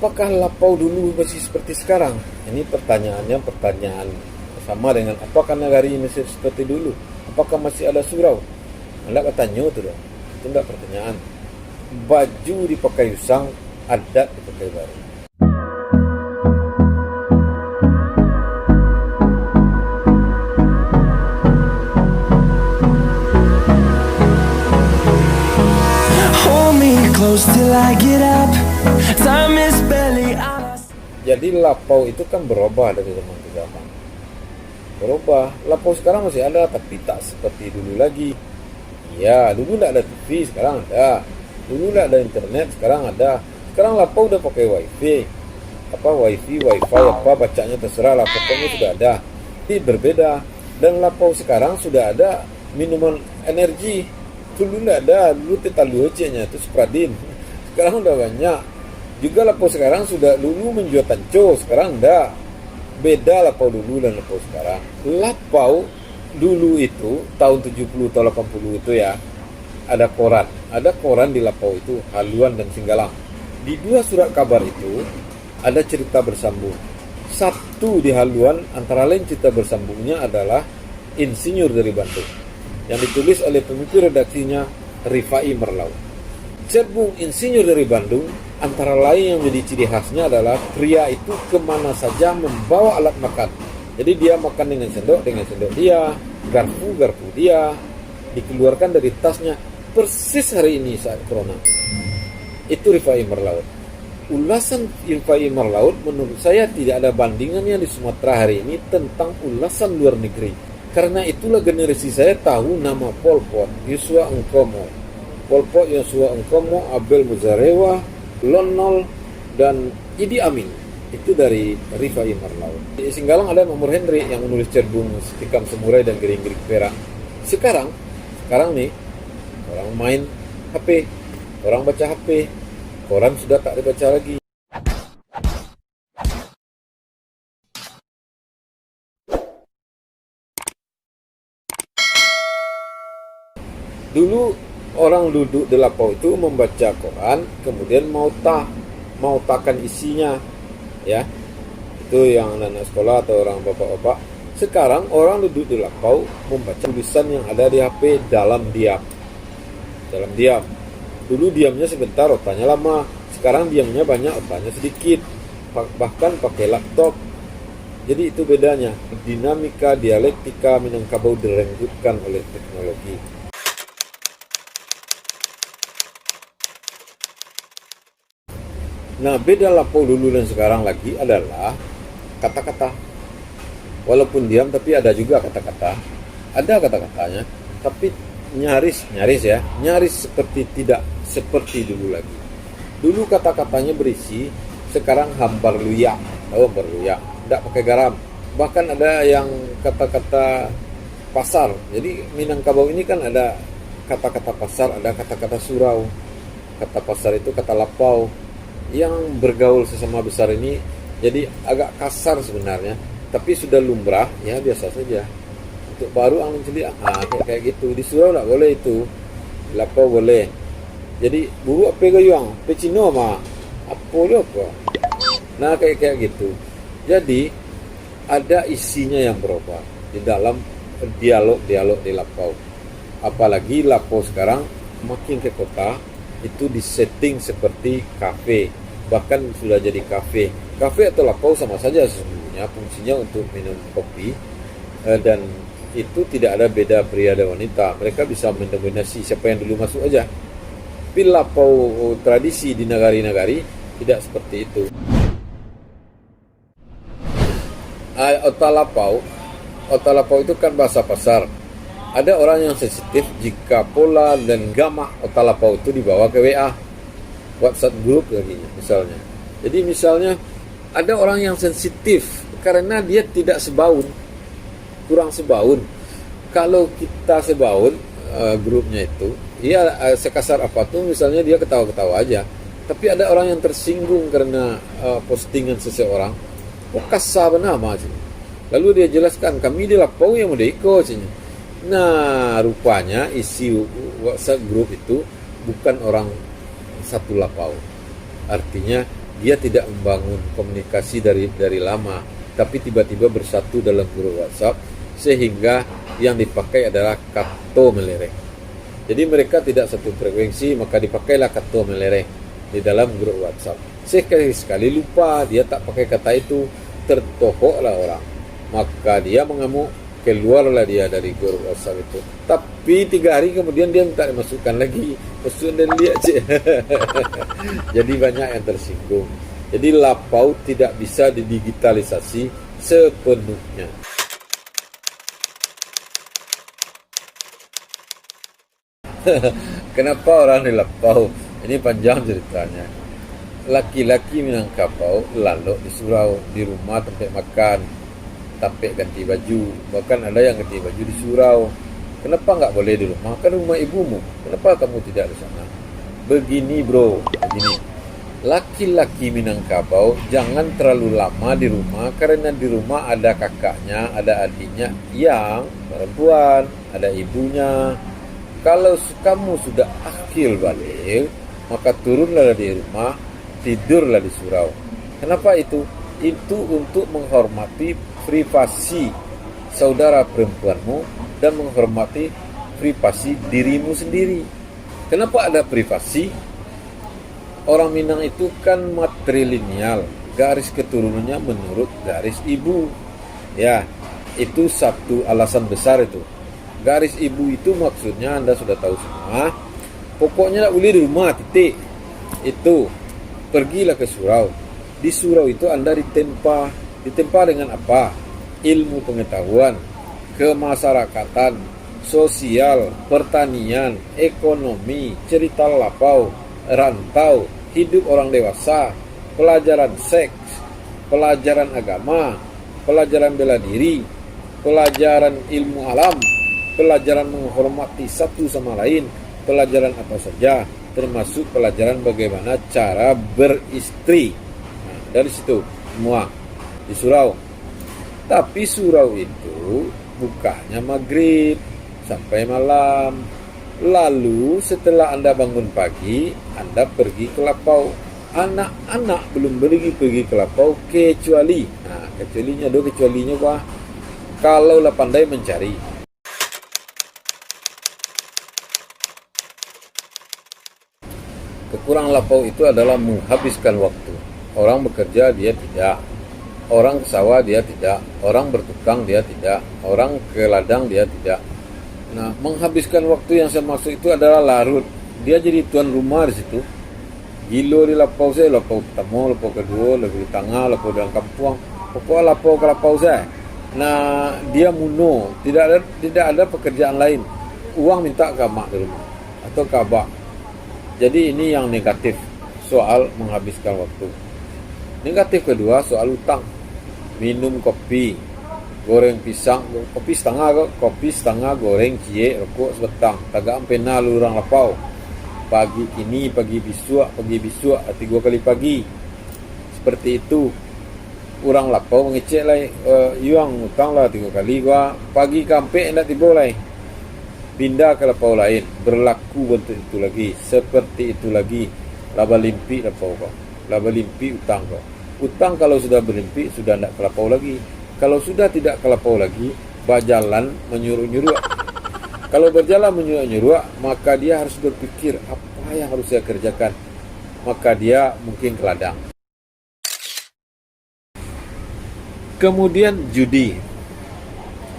apakah lapau dulu masih seperti sekarang? Ini pertanyaannya pertanyaan sama dengan apakah nagari masih seperti dulu? Apakah masih ada surau? Anda katanya itu dong. Itu enggak pertanyaan. Baju dipakai usang, adat dipakai baru. Close till I get up. Time is barely on us. Jadi lapau itu kan berubah dari zaman ke zaman. Berubah. Lapau sekarang masih ada tapi tak seperti dulu lagi. Ya, dulu tidak ada TV, sekarang ada. Dulu tidak ada internet, sekarang ada. Sekarang lapau udah pakai wifi. Wifi, apa bacanya terserah lah. Pokoknya sudah ada. Ini berbeda. Dan lapau sekarang sudah ada minuman energi. Dulu tidak ada, dulu tetalu nya itu Supradin. Sekarang udah banyak. Juga lapau sekarang sudah dulu menjual tanco, sekarang enggak. Beda lapau dulu dan lapau sekarang. Lapau dulu itu tahun 70 atau 80 itu ya, ada koran. Ada koran di lapau itu, Haluan dan Singgalang. Di dua surat kabar itu ada cerita bersambung. Satu di Haluan, antara lain cerita bersambungnya adalah Insinyur dari Bandung, yang ditulis oleh pemimpin redaksinya Rifai Merlaut. Cerbung Insinyur dari Bandung, antara lain yang menjadi ciri khasnya adalah pria itu kemana saja membawa alat makan. Jadi dia makan dengan sendok dia, garpu dia, dikeluarkan dari tasnya persis hari ini saat corona. Itu Rifai Merlaut. Ulasan Rifai Merlaut menurut saya tidak ada bandingannya di Sumatera hari ini tentang ulasan luar negeri. Karena itulah generasi saya tahu nama Pol Pot, Yosua Ngkomo. Pol Pot, Yosua Ngkomo, Abel Muzarewa, Lon Nol, dan Idi Amin. Itu dari Rifai Merlaut. Di Singgalang ada Makmur Henry yang menulis cerbung Tikam Semurai dan Gering-Gering Perak. Sekarang nih, orang main HP, orang baca HP, koran sudah tak dibaca lagi. Dulu orang duduk di lapau itu membaca koran, kemudian mau takan isinya, ya. Itu yang anak sekolah atau orang bapak-bapak. Sekarang orang duduk di lapau membaca tulisan yang ada di HP dalam diam. Dulu diamnya sebentar, otanya lama. Sekarang diamnya banyak, otanya sedikit. Bahkan pakai laptop. Jadi itu bedanya. Dinamika, dialektika Minangkabau direnggutkan oleh teknologi. Nah, beda lapau dulu dan sekarang lagi adalah kata-kata. Walaupun diam, tapi ada juga kata-kata. Ada kata-katanya, tapi nyaris tidak seperti dulu lagi. Dulu kata-katanya berisi, sekarang hambar luyak. Tahu hambar luyak? Tidak pakai garam. Bahkan ada yang kata-kata pasar. Jadi Minangkabau ini kan ada kata-kata pasar, ada kata-kata surau. Kata pasar itu kata lapau. Yang bergaul sesama besar ini jadi agak kasar sebenarnya, tapi sudah lumrah, ya biasa saja. Untuk baru angin celik, kayak gitu. Di surau nggak boleh itu, di lapau boleh. Jadi buru apa gayung, pecino mah, apa? Nah kayak gitu. Jadi ada isinya yang berubah di dalam dialog di lapau. Apalagi lapau sekarang makin ke kota itu disetting seperti kafe. Bahkan sudah jadi kafe atau lapau sama saja sesungguhnya, fungsinya untuk minum kopi, dan itu tidak ada beda pria dan wanita. Mereka bisa mendominasi siapa yang dulu masuk aja. Tapi lapau tradisi di nagari-nagari tidak seperti itu. Ota lapau itu kan bahasa pasar. Ada orang yang sensitif jika pola dan gamak ota lapau itu dibawa ke WA, WhatsApp group lagi misalnya. Jadi misalnya ada orang yang sensitif karena dia tidak sebaun, kurang sebaun. Kalau kita sebaun grupnya itu, ya sekasar apa tuh misalnya dia ketawa-ketawa aja. Tapi ada orang yang tersinggung karena postingan seseorang, kasar nama aja. Lalu dia jelaskan, kami di lapau yang mau ikut. Nah rupanya isi WhatsApp group itu bukan orang satu lapau. Artinya dia tidak membangun komunikasi dari lama, tapi tiba-tiba bersatu dalam grup WhatsApp, sehingga yang dipakai adalah kata meleleh. Jadi mereka tidak satu frekuensi, maka dipakailah kata meleleh di dalam grup WhatsApp. Sekali-sekali lupa, dia tak pakai kata itu, tertohoklah orang, maka dia mengamuk, keluarlah dia dari grup WhatsApp itu. Tapi 3 hari kemudian dia minta dimasukkan lagi, masuk dan lihat cik. Jadi banyak yang tersinggung. Jadi lapau tidak bisa didigitalisasi sepenuhnya. Kenapa orang di lapau? Ini panjang ceritanya. Laki-laki Minangkabau lalu di surau, di rumah tempat makan, tapek ganti baju, bahkan ada yang ganti baju di surau. Kenapa nggak boleh di rumah? Kan rumah ibumu. Kenapa kamu tidak di sana? Begini bro, begini. Laki-laki Minangkabau jangan terlalu lama di rumah, karena di rumah ada kakaknya, ada adiknya yang perempuan, ada ibunya. Kalau kamu sudah akil balik, maka turunlah di rumah, tidurlah di surau. Kenapa itu? Itu untuk menghormati privasi saudara perempuanmu dan menghormati privasi dirimu sendiri. Kenapa ada privasi? Orang Minang itu kan matrilineal, garis keturunannya menurut garis ibu. Ya, itu satu alasan besar itu. Garis ibu itu maksudnya Anda sudah tahu semua. Pokoknya tak boleh di rumah, titik. Itu, pergilah ke surau. Di surau itu Anda ditempa. Ditempa dengan apa? Ilmu pengetahuan, kemasyarakatan, sosial, pertanian, ekonomi, cerita lapau, rantau, hidup orang dewasa, pelajaran seks, pelajaran agama, pelajaran bela diri, pelajaran ilmu alam, pelajaran menghormati satu sama lain, pelajaran apa saja, termasuk pelajaran bagaimana cara beristri. Nah, dari situ semua di surau. Tapi surau itu bukanya maghrib sampai malam. Lalu setelah Anda bangun pagi, Anda pergi ke lapau. Anak-anak belum pergi ke lapau kecuali, nah kecualinya apa? Kalau lah pandai mencari. Kekurangan lapau itu adalah menghabiskan waktu. Orang bekerja dia tidak, orang ke sawah dia tidak, orang bertukang dia tidak, orang ke ladang dia tidak. Nah, menghabiskan waktu yang saya maksud itu adalah larut. Dia jadi tuan rumah di situ. Gilo di lapau saya, lapau pertama, lapau kedua, lapau di tengah, lapau dalam kampung. Pokoknya lapau ke lapau saya. Nah, dia muno, tidak ada pekerjaan lain. Uang minta ke mak di rumah atau ke abah. Jadi ini yang negatif soal menghabiskan waktu. Negatif kedua soal utang. Minum kopi, goreng pisang, kopi setengah, goreng cie, rokok sebatang. Tagak pena lu orang lapau. Pagi kini, pagi bisua, 3 kali pagi. Seperti itu. Orang lapau mengecek lah, yuang utang lah 3 kali gua. Pagi kampe hendak tiba lah. Pindah ke lapau lain, berlaku bentuk itu lagi, seperti itu lagi. Laba limpi lapau kau, laba limpi utang kau. Utang kalau sudah berlimpi, sudah tidak ke lapau lagi. Kalau sudah tidak ke lapau lagi, berjalan menyuruh-nyuruh. Kalau berjalan menyuruh-nyuruh, maka dia harus berpikir, apa yang harus saya kerjakan? Maka dia mungkin ke ladang. Kemudian judi.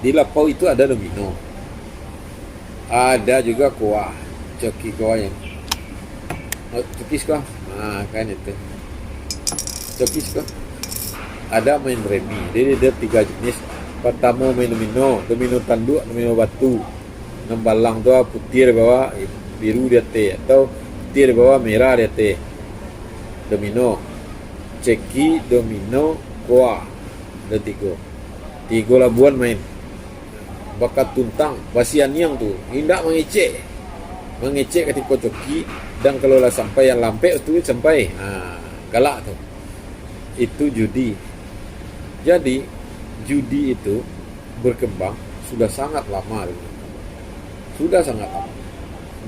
Di lapau itu ada domino. Ada juga kuah, coki kuah yang cokis kuah, nah kan itu cokis kuah. Ada main remi, jadi ada 3 jenis. Pertama main domino tanduk, domino batu. Nembalang tu putih di bawah, biru di atas, atau putih di bawah, merah di atas. Domino, ceki, domino, kuah, ada 3 labuan main. Bakat tuntang, basian yang tu hendak mengecek ketika coki, dan kalau lah sampai yang lampai tu sampai galak tu. Itu judi. Jadi judi itu berkembang sudah sangat lama,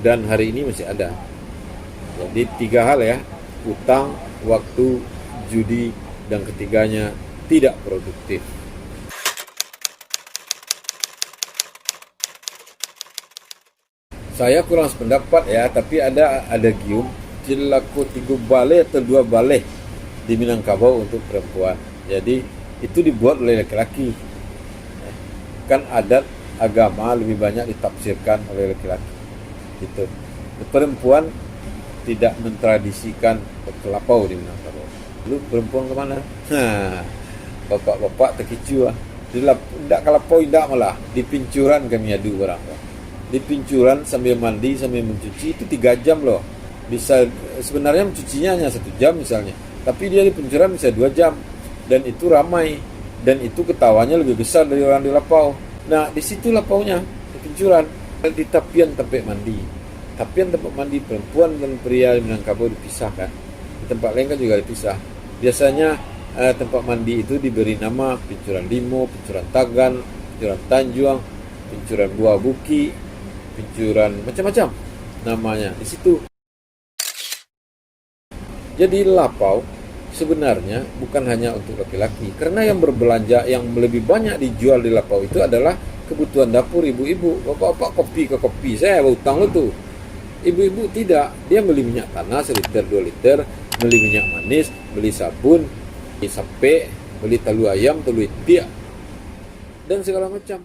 dan hari ini masih ada. Jadi 3 hal ya: utang, waktu, judi, dan ketiganya tidak produktif. Saya kurang sependapat ya, tapi ada gium laku 3 balai atau 2 balai di Minangkabau untuk perempuan. Jadi itu dibuat oleh laki-laki. Kan adat agama lebih banyak ditafsirkan oleh laki-laki. Gitu. Perempuan tidak mentradisikan kelapau di Minangkabau. Lu perempuan kemana? Bapak-bapak terkicu lah. Tidak kelapau, tidak malah di pincuran kami adu barang. Di pincuran sambil mandi sambil mencuci itu 3 jam loh. Bisa sebenarnya mencucinya hanya 1 jam misalnya, tapi dia di pincuran bisa 2 jam, dan itu ramai, dan itu ketawanya lebih besar dari orang di lapau. Nah di situ lapaunya di pincuran, di tapian tempat mandi. Tapian tempat mandi perempuan dan pria di Minangkabau dipisahkan. Di tempat lain kan juga dipisah. Biasanya tempat mandi itu diberi nama pincuran Limo, pincuran Tagan, pincuran Tanjuang, pincuran Buah Buki, pincuran macam-macam namanya di situ. Jadi lapau sebenarnya bukan hanya untuk laki-laki, karena yang berbelanja yang lebih banyak dijual di lapau itu adalah kebutuhan dapur ibu-ibu. Bapak-bapak kopi ke kopi, saya utang lo tuh. Ibu-ibu tidak, dia beli minyak tanah 1 liter 2 liter, beli minyak manis, beli sabun, beli sape, beli talu ayam, talu itik, dan segala macam.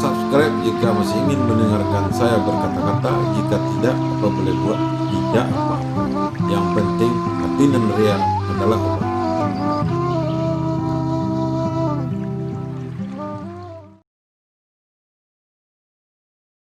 Subscribe jika masih ingin mendengarkan saya berkata-kata. Jika tidak, apa boleh buat? Tidak apa. Yang penting hati dan riang adalah apa.